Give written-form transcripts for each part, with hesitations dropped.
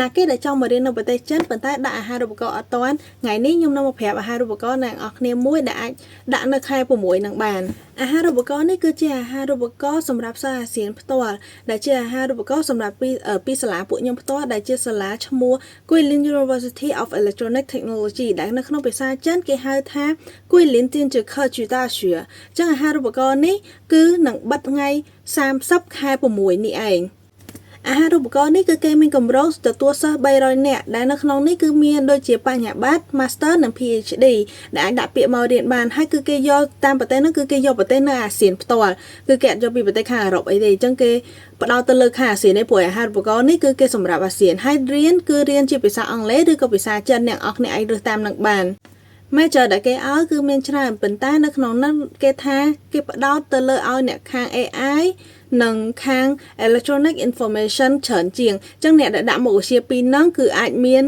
ណាគេដែលចង់មករៀននៅប្រទេសចិនប៉ុន្តែដាក់អាហារូបករណ៍អត់ទាន់ថ្ងៃនេះខ្ញុំនឹងមកប្រាប់អាហារូបករណ៍អ្នកនរគ្នាមួយដែលអាចដាក់នៅខែ6នឹងបានអាហារូបករណ៍នេះគឺជាអាហារូបករណ៍សម្រាប់សិស្សអាស៊ានផ្ទាល់ដែលជាអាហារូបករណ៍សម្រាប់ពីសាលាពួកខ្ញុំផ្ទាល់ដែលជាសាលាឈ្មោះ Guilin University of Electronic Technology ដែលនៅក្នុងភាសាចិនគេហៅថា Guilin Tianzhike Judaxue ចឹងអាហារូបករណ៍នេះគឺនឹងបិទថ្ងៃ30ខែ6នេះឯងអាហារូបករណ៍នេះគឺគេមានកម្រងទទួលសិស្ស300នាក់ដែលនៅក្នុងនេះគឺមានដូចជាបញ្ញាបត្រ Master និង PhD ដែលអាចដាក់ពាក្យមករៀនបានហើយគឺគេយកតាមប្រទេសនោះគឺគេយកប្រទេសនៅអាស៊ានផ្ទាល់គឺគេអត់យកពីប្រទេសខាងអឺរ៉ុបអីទេអញ្ចឹងគេផ្ដោតទៅលើខាងអាស៊ាននេះព្រោះអាហារូបករណ៍នេះគឺគេសម្រាប់អាស៊ានហើយរៀនគឺរៀនជាភាសាអង់គ្លេសឬក៏ភាសាចិនអ្នកនរគ្នាអាចរើសតាមនឹងបានMajor ដែលគេឲ្យគឺមានច្រើនប៉ុន្តែនៅក្នុងនោះគេថាគេផ្ដោតទៅលើឲ្យអ្នកខាង AI និងខាង Electronic Information ច្រើនជាងអញ្ចឹងអ្នកដែលដាក់មុខវិជ្ជាពីរហ្នឹងគឺអាចមាន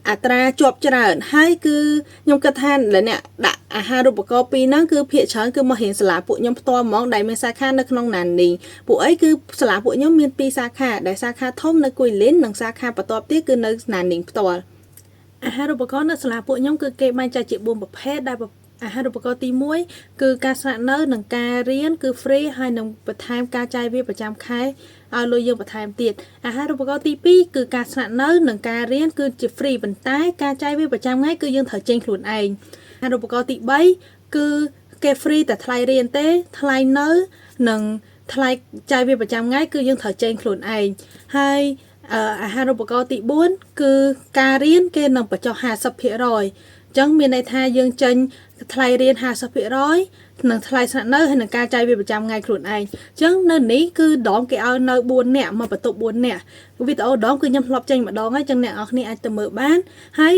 អត្រាជាប់ច្រើនហើយគឺខ្ញុំគិតថាអ្នកដាក់អាហារូបករណ៍ពីរហ្នឹងគឺភាគច្រើនគឺមករៀនសាលាពួកខ្ញុំផ្ទាល់ហ្មងដែលមានសាខានៅក្នុងណាននេះពួកអីគឺសាលាពួកខ្ញុំមានពីរសាខាដែលសាខាធំនៅ Guilin និងសាខាបន្ទាប់ទៀតគឺនៅណាននេះផ្ទាល់អាហារូបករណ៍នៅសាលាពួកខ្ញុំគឺគេបែងចែកជា4ប្រភេទដែលអាហារូបករណ៍ទី1គឺការស្នាក់នៅនិងការរៀនគឺ free ហើយនឹងបន្ថែមការចាយវាប្រចាំខែឲ្យលុយយើងបន្ថែមទៀតអាហារូបករណ៍ទី2គឺការស្នាក់នៅនិងការរៀនគឺជា free ប៉ុន្តែការចាយវាប្រចាំថ្ងៃគឺយើងត្រូវចេញខ្លួនឯងអាហារូបករណ៍ទី3គឺគេ free តែថ្លៃរៀនទេថ្លៃនៅនិងថ្លៃចាយវាប្រចាំថ្ងៃគឺយើងត្រូវចេញខ្លួនឯងហើយអាហារូបករណ៍ទី4គឺការរៀនគេនឹងបញ្ចុះ 50% អញ្ចឹងមានន័យថាយើងចេញថ្លៃរៀន 50% និងថ្លៃស្នាក់នៅហើយនឹងការចាយវាប្រចាំថ្ងៃខ្លួនឯងអញ្ចឹងនៅនេះគឺដងគេឲ្យនៅ4នាក់មកបន្ទប់4នាក់វីដេអូដងគឺខ្ញុំធ្លាប់ចេញម្ដងហើយអញ្ចឹងអ្នកនរគ្នាអាចទៅមើលបានហើយ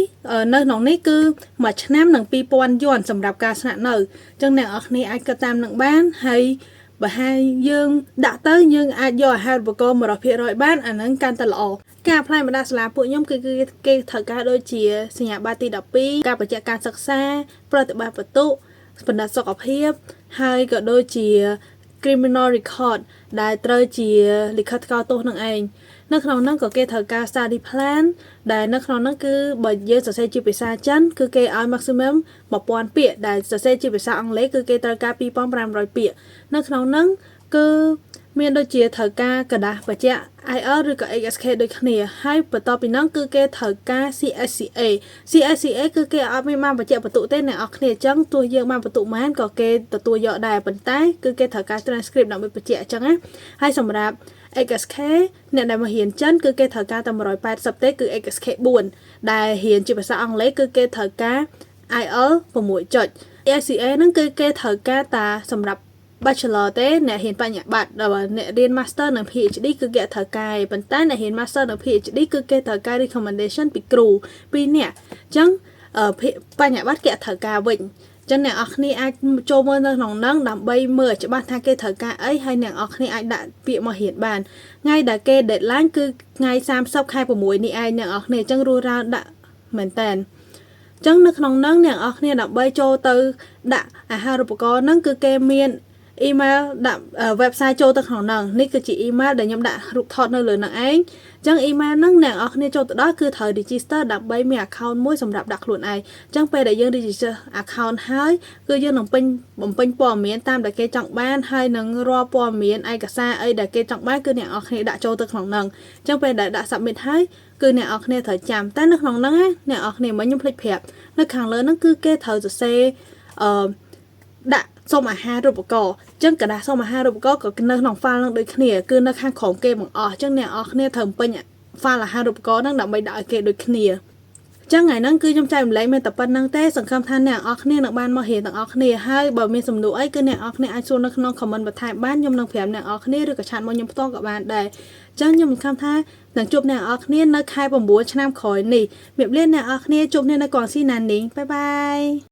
នៅក្នុងនេះគឺមួយឆ្នាំនឹង 2000 យួនសម្រាប់ការស្នាក់នៅអញ្ចឹងអ្នកនរគ្នាអាចគិតតាមនឹងបានហើយបើហើយយើងដាក់ទៅយើងអាចយកអាហារូបករណ៍ 100% បានអានឹងកាន់តែល្អការ apply បណ្ដាសាលាពួកខ្ញុំគឺគេត្រូវការដូចជាសញ្ញាបត្រទី12ការបញ្ជាក់ការសិក្សាប្រតិបត្តិបន្ទុកបណ្ដាសុខភាពហើយក៏ដូចជា criminal record ដែលត្រូវជាលិខិតថ្កោលទោសនឹងឯងនៅក្នុងនោះក៏គេត្រូវការ study plan ដែលនៅក្នុងនោះគឺបើយើងសរសេរជាភាសាចិនគឺគេឲ្យ maximum 1000ពាក្យដែលសរសេរជាភាសាអង់គ្លេសគឺគេត្រូវការ 2500 ពាក្យនៅក្នុងនោះគឺមានដូចជាត្រូវការกระดาษបញ្ជាក់ IELTS ឬក៏ ASK ដូចគ្នាហើយបន្ទាប់ពីនោះគឺគេត្រូវការ CSCA គឺគេអត់មានបានបញ្ជាក់បន្ទុកទេអ្នកនរគ្នាអញ្ចឹងទោះយើងបានបន្ទុកប៉ុន្មានក៏គេទទួលយកដែរប៉ុន្តែគឺគេត្រូវការ transcript ដើម្បីបញ្ជាក់អញ្ចឹងណាហើយសម្រាប់ XSK អ្នកដែលមករៀនចិនគឺគេត្រូវការតែ180ទេគឺ XSK 4ដែលរៀនជាភាសាអង់គ្លេសគឺគេត្រូវការ IELTS 6 ចុច ACA ហ្នឹងគឺគេត្រូវការតាសម្រាប់Bachelor ទេអ្នករៀនបញ្ញាបត្រដល់អ្នករៀន Master និង PhD គឺគេត្រូវការប៉ុន្តែអ្នករៀន Master និង PhD គឺគេត្រូវការ recommendation ពីគ្រូ2នាក់អញ្ចឹងបញ្ញាបត្រគេត្រូវការវិញអញ្ចឹងអ្នកនរគ្នាអាចចូលមើលនៅក្នុងហ្នឹងដើម្បីមើលច្បាស់ថាគេត្រូវការអីហើយអ្នកនរគ្នាអាចដាក់ពាក្យមករៀនបានថ្ងៃដែលគេ deadline គឺថ្ងៃ30ខែ6នេះឯងអ្នកនរគ្នាអញ្ចឹងរੂរ៉ាវដាក់មែនតើចឹងនៅក្នុងហ្នឹងអ្នកនរគ្នាដើម្បីចូលទៅដាក់អាហារូបករណ៍ហ្នឹងគឺគេមាន email ដាក់ website ចូលទៅក្នុងហ្នឹងនេះគឺជា email ដែលខ្ញុំដាក់រូបថតនៅលើហ្នឹងឯងអញ្ចឹង email ហ្នឹងអ្នកនរគ្នាចូលទៅដល់គឺត្រូវ register ដើម្បីមាន account មួយសម្រាប់ដាក់ខ្លួនឯងអញ្ចឹងពេលដែលយើង register account ហើយគឺយើងនឹងបំពេញព័ត៌មានតាមដែលគេចង់បានហើយនឹងរាល់ព័ត៌មានឯកសារអីដែលគេចង់បានគឺអ្នកនរគ្នាដាក់ចូលទៅក្នុងហ្នឹងអញ្ចឹងពេលដែលដាក់ submit ហើយគឺអ្នកនរគ្នាត្រូវចាំតែនៅក្នុងហ្នឹងអ្នកនរគ្នាមិនខ្ញុំភ្លេចប្រាប់នៅខាងលើហ្នឹងគឺគេត្រូវសរសេរដាក់សុំអាហារូបករណ៍អញ្ចឹងกระดาษសុំអាហារូបករណ៍ក៏នៅក្នុង file នឹងដូចគ្នាគឺនៅខាងក្រោមគេបង្អស់អញ្ចឹងអ្នកនរគ្នាត្រូវពេញ file អាហារូបករណ៍ហ្នឹងដើម្បីដាក់ឲ្យគេដូចគ្នាអញ្ចឹងថ្ងៃហ្នឹងគឺខ្ញុំចែករំលែកមានតែប៉ុណ្្នឹងទេសង្ឃឹមថាអ្នកនរគ្នានឹងបានមករៀនទាំងអស់គ្នាហើយបើមានសំណួរអីគឺអ្នកនរគ្នាអាចសួរនៅក្នុង comment បន្ថែមបានខ្ញុំនឹងប្រាប់អ្នកនរគ្នាឬក៏ឆាតមកខ្ញុំផ្ទាល់ក៏បានដែរអញ្ចឹងខ្ញុំសង្ឃឹមថានឹងជួបអ្នកនរគ្នានៅខែ9ឆ្នាំក្រោយនេះជម្រាបលាអ្នកនរគ្នាជួបគ្នានៅកងស៊ីណានីងបាយបាយ